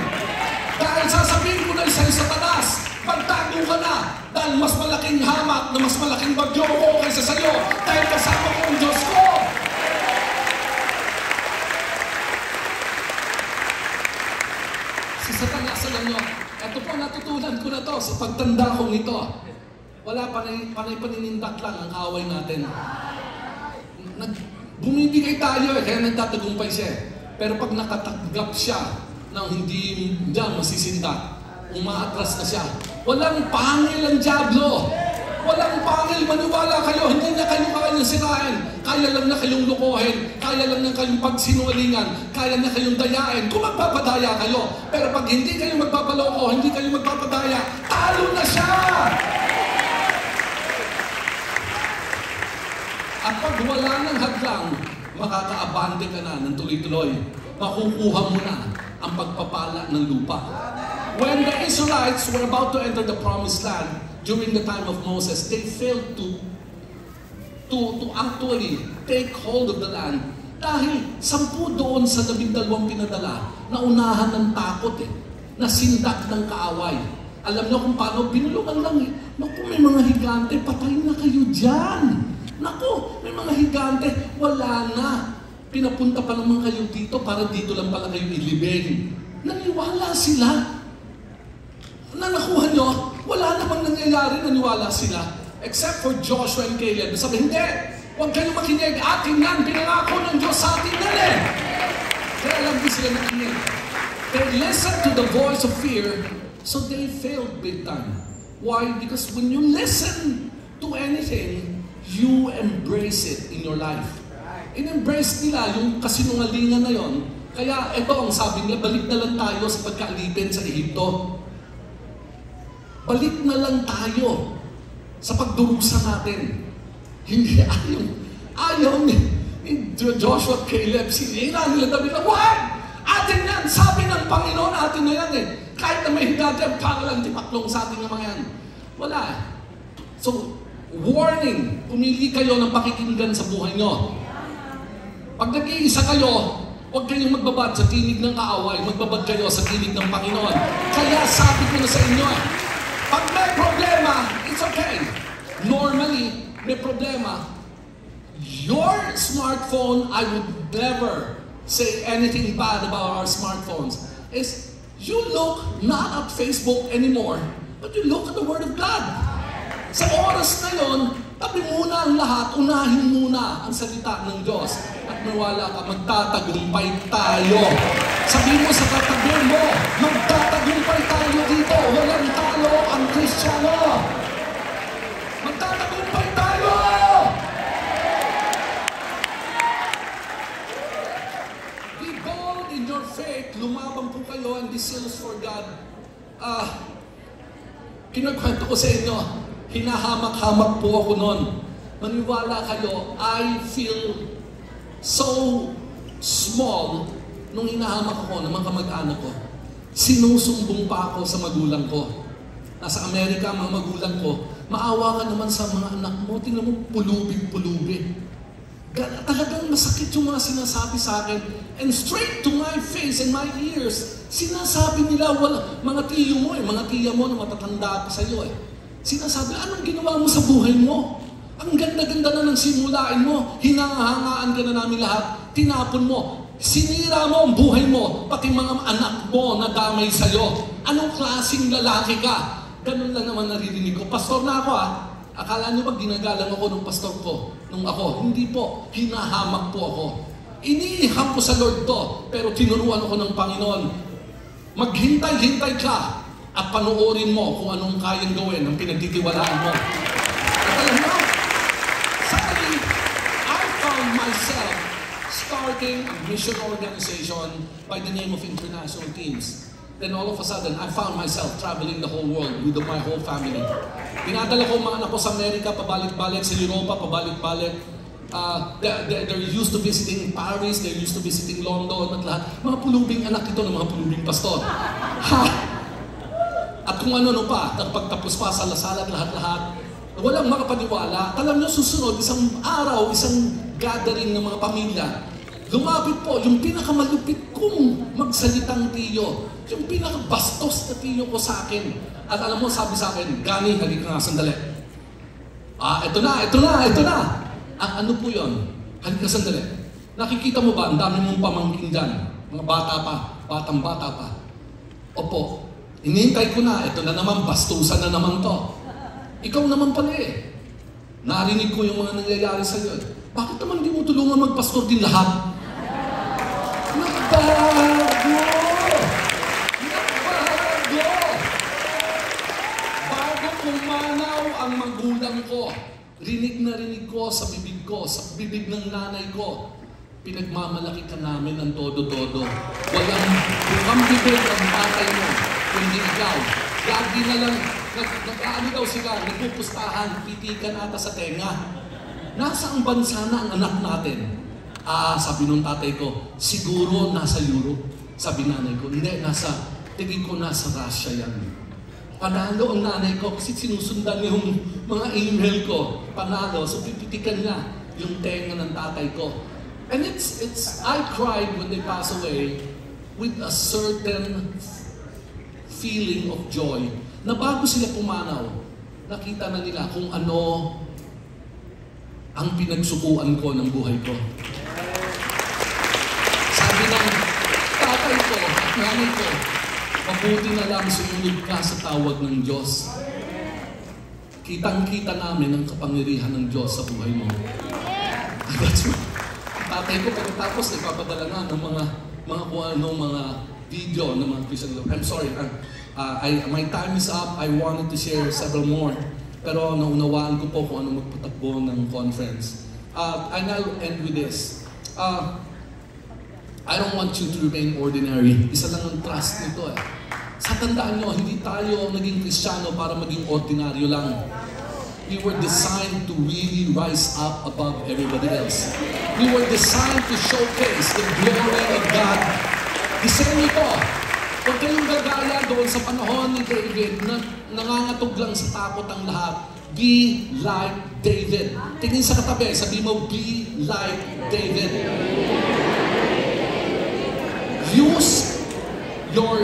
Dahil sasabihin ko na sa'yo, Satanas, magtago ka na. Dahil mas malaking hamak na mas malaking bagyo ko kaysa sa'yo. Dahil kasama ko ang Diyos ko. Si Satanas, alam nyo, ito po natutunan ko na to sa pagtanda kong ito. Wala panay-paninindak lang ang kaaway natin. Bumibigay tayo kaya nagtatagumpay siya. Pero pag nakatanggap siya ng hindi niya masisindak, umaatras na siya. Walang pangil ang dyablo. Walang pangil, maniwala kayo. Hindi na kayo kayang sirain. Kaya lang na kayong lukohin. Kaya lang na kayong pagsinungalingan. Kaya na kayong dayain. Kung magpapadaya kayo. Pero pag hindi kayo magpapaloko, hindi kayo magpapadaya, talo na siya! At pag wala ng hadlang, makakaabante ka na ng tuloy-tuloy. Makukuha mo na ang pagpapala ng lupa. When the Israelites were about to enter the promised land during the time of Moses, they failed to actually take hold of the land. Dahil 10 doon sa 12 pinadala, naunahan ng takot nasindak ng kaaway. Alam niyo kung paano? Binulungan lang eh. Naku, may mga higante, patayin na kayo dyan. Naku, may mga higante, wala na. Pinapunta pa naman kayo dito para dito lang pala kayo ilibing. Naniwala sila. Na nakuha nyo, wala namang nangyayari, naniwala sila. Except for Joshua and Caleb. Sabi, hindi, huwag kayong makinig. Atin yan, pinangako ng Diyos sa atin yan eh. Kaya lang di sila nakinig. They listened to the voice of fear, so they failed big time. Why? Because when you listen to anything, you embrace it in your life. In-embrace nila yung kasinungalingan na yon. Kaya ito ang sabi nila, balik na lang tayo sa pagkaalipin sa Ehipto. Balik na lang tayo sa pagdurusa natin. Hindi ayaw ni Joshua at Caleb, sinira nila David na, wag! Atin yan! Sabi ng Panginoon, atin na yan eh. Kahit na may higante, para lang tipaklong sa atin ng mga yan. Wala. So, warning, pumili kayo ng pakikinggan sa buhay nyo. Pag nag-iisa kayo, huwag kayong magbabad sa tinig ng kaaway, magbabad kayo sa tinig ng Panginoon. Kaya sabi ko na sa inyo, pag may problema, it's okay. Normally, may problema. Your smartphone, I would never say anything bad about our smartphones. You look not at Facebook anymore, but you look at the Word of God. Sa oras na yon, tabi muna ang lahat, unahin muna ang salita ng Diyos. At maniwala ka, magtatagumpay tayo. Sabihin mo sa katabi mo, magtatagumpay tayo dito. Walang talo ang Kristiyano. Magtatagumpay tayo! Be bold in your faith. Lumabang po kayo and be zealous for God. Kinagkwento ko sa inyo, hinahamak-hamak po ako noon. Maniwala kayo, I feel so small nung hinahamak ako ng mga kamag-anak ko. Sinusumbong pa ako sa magulang ko. Nasa Amerika, mga magulang ko, maawa ka naman sa mga anak mo, tingnan mo, pulubig-pulubi. Talagang masakit yung mga sinasabi sa akin. And straight to my face and my ears, sinasabi nila, mga tiyo mo mga tiya mo na matatanda pa sa'yo Sinasabi, anong ginawa mo sa buhay mo? Ang ganda-ganda na ng simulain mo, hinahangaan ka na namin lahat, tinapon mo, sinira mo ang buhay mo, pati mga anak mo na damay sa'yo. Anong klaseng lalaki ka? Ganun lang naman naririnig ko. Pastor na ako Akala niyo ba ginagalang ako ng pastor ko? Nung ako? Hindi po. Hinahamak po ako. Iniham ko sa Lord to, pero tinuruan ako ng Panginoon. Maghintay-hintay ka at panoorin mo kung anong kayang gawin ng pinagtitiwalaan mo. At alam mo, suddenly, I found myself starting a mission organization by the name of International Teams. Then all of a sudden, I found myself traveling the whole world with my whole family. Pinadala ko mga anak ko sa Amerika, pabalik-balik, sa Europa, pabalik-balik. They're used to visiting Paris, they're used to visiting London, at lahat. Mga pulubing anak ito ng mga pulubing pastor. Ha! At kung ano pa, pagtapos pa sa lasal at lahat-lahat, walang makapaniwala. Alam nyo, susunod, isang araw, isang gathering ng mga pamilya, lumapit po yung pinakamalupit kong magsalitang tiyo, yung pinakabastos na tiyo ko sa akin. At alam mo, sabi sa akin, Gani, halika nga sandali. Ito na. Ano po yun? Halika sandali. Nakikita mo ba, ang dami mong pamangkin dyan, mga batang-bata pa. Opo, inintay ko na, ito na naman, bastusan na naman to. Ikaw naman pala Narinig ko yung mga nangyayari sa'yo. Bakit naman hindi mo tulungan magpastor din lahat? Nagbago! Bago pumanaw ang magulang ko, rinig na rinig ko, sa bibig ng nanay ko, pinagmamalaki ka namin ng todo-todo. Walang bukang bibig ang tatay mo, kundi ikaw. Lagi na lang, nag-aano daw sila, nagpupustahan, pitikan ata sa tenga. Nasa ang bansa na ang anak natin? Sabi nung tatay ko, siguro nasa Europe. Sabi nanay ko, hindi, tingin ko nasa Russia yan. Panalo ang nanay ko kasi sinusundan yung mga email ko. Panalo, so pipitikan niya yung tenga ng tatay ko. And I cried when they pass away with a certain feeling of joy. Na bago sila pumanaw, nakita na nila kung ano ang pinagsukuan ko ng buhay ko. Sabi ng tatay ko at nanay ko, mabuti na lang sumunod ka sa tawag ng Diyos. Kitang-kita namin ang kapangyarihan ng Diyos sa buhay mo. That's right. Tatay ko pagkatapos nagpapadala nga ng mga video ng mga Christian. I'm sorry, my time is up. I wanted to share several more. Pero naunawaan ko po kung ano magpatakbo ng conference. And I'll end with this. I don't want you to remain ordinary. Isa lang ang trust nito Sa tandaan nyo, hindi tayo naging Kristiyano para maging ordinaryo lang. We were designed to really rise up above everybody else. We were designed to showcase the glory of God. Disenyo ito. Huwag kayong gagaya doon sa panahon ni David na nangangatog lang sa takot ang lahat. Be like David. Tingin sa katabi, sabi mo, be like David. Use your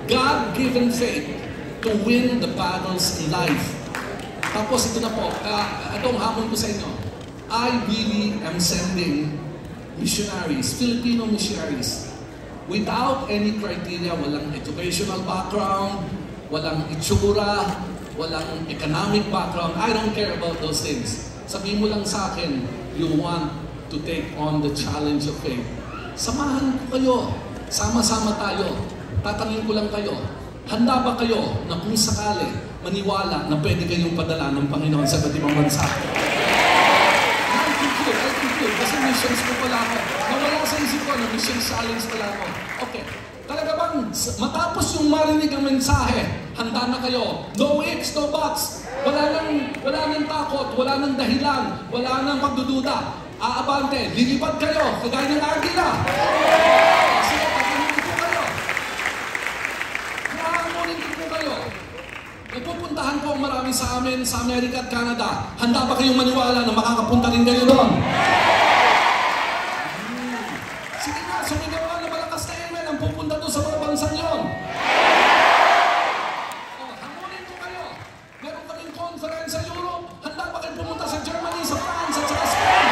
God-given faith to win the battles in life. Tapos ito na po, itong hamon ko sa inyo. I really am sending missionaries, Filipino missionaries, without any criteria, walang educational background, walang itsura, walang economic background. I don't care about those things. Sabihin mo lang sa akin, you want to take on the challenge of faith. Samahan ko kayo. Sama-sama tayo. Tatanungin ko lang kayo. Handa ba kayo na kung sakali maniwala na pwede kayong padala ng Panginoon sa iba't ibang bansa? I conclude. Kasi missions ko pala ako. Nawala sa isip ko na missions challenge pala ako. Okay. Talaga bang matapos yung marinig ang mensahe, handa na kayo? No ifs, no buts. Wala nang takot, wala nang dahilan, wala nang pagdududa. Aabante, lilipad kayo, kagaya ng agila. Kasi pagkamunin ko kayo. Pagkamunin ko kayo. Nagpupuntahan po marami sa amin sa Amerika at Canada. Handa ba kayong maniwala na makakapunta rin kayo doon? Sige nga, sumigaw ka na malakas na amen ang pupunta doon sa mga bansang yun. Hamunin ko kayo. Meron kaming conference sa Europe. Handa ba kayong pumunta sa Germany, sa France at sa Spain?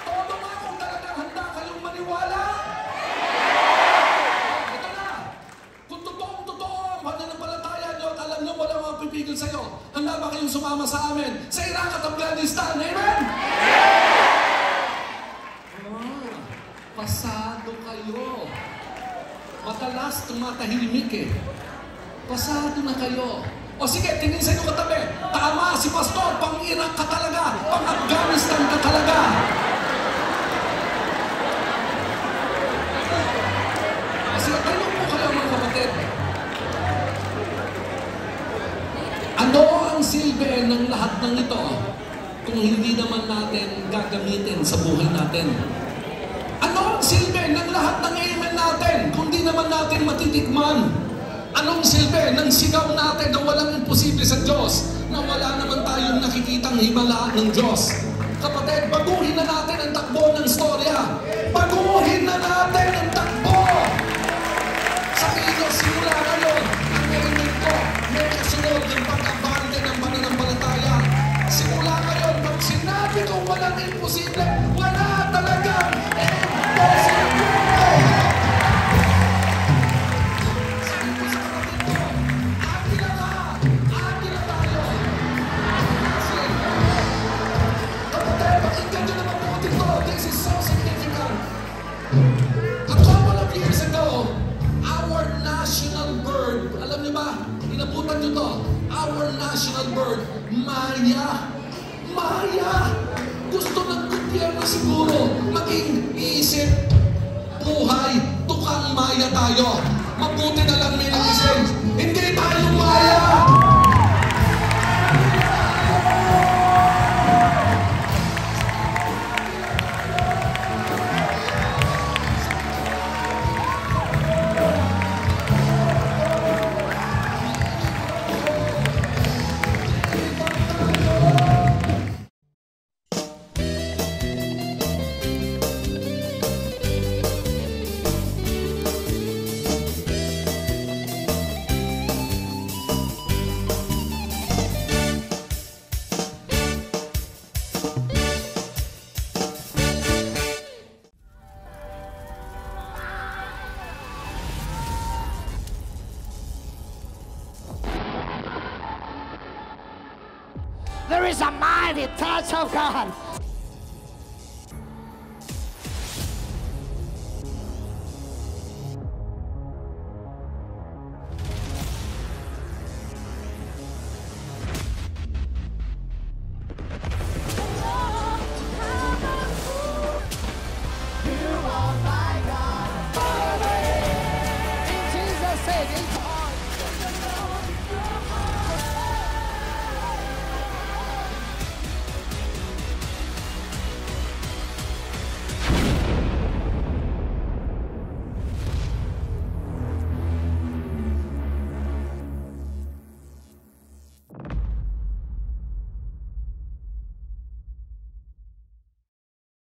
Todo nga kung talagang handa kayong maniwala. Ito na. Kung totoo ang pananampalataya nyo at alam nyo walang mapipigil sa iyo, handa ba kayong sumama sa amin sa Iraq at Afghanistan? Amen? Pasado kayo. Madalas tumatahimik eh. Pasado na kayo. O sige, tingin sa inyo katabi. Tama si Pastor, pang Iraq ka talaga. Pang Afghanistan ka talaga. Kasi tayo po kayo mga kapatid. Ano ang silbi ng lahat ng ito kung hindi naman natin gagamitin sa buhay natin? Ano ang silbi ng lahat ng amen natin kung di naman natin matitikman? Anong silbi ng sigaw natin na walang imposible sa Diyos, na wala naman tayong nakikitang himala ng Diyos? Kapatid, baguhin na natin ang takbo ng storya. Baguhin na natin ang takbo! Sa inyo, simula ngayon, ang narinig ko, may kasunod ng pagkabalde ng pananampalataya. Simula ngayon, pag sinabi ko walang imposible, wala talagang imposible! Sabi ko sa kapatid ko, agila ka! Agila tayo! Kapatid, pakinggan nyo naman po ito. This is so significant. A couple of years ago, our national bird, alam niyo ba, inabutan niyo to, our national bird, Maya. Maya! Gusto ng gobyerno siguro maging isip, buhay, tukang Maya tayo. Mabuti na lang may nag-isip, hindi tayo Maya! There is a mighty touch of God.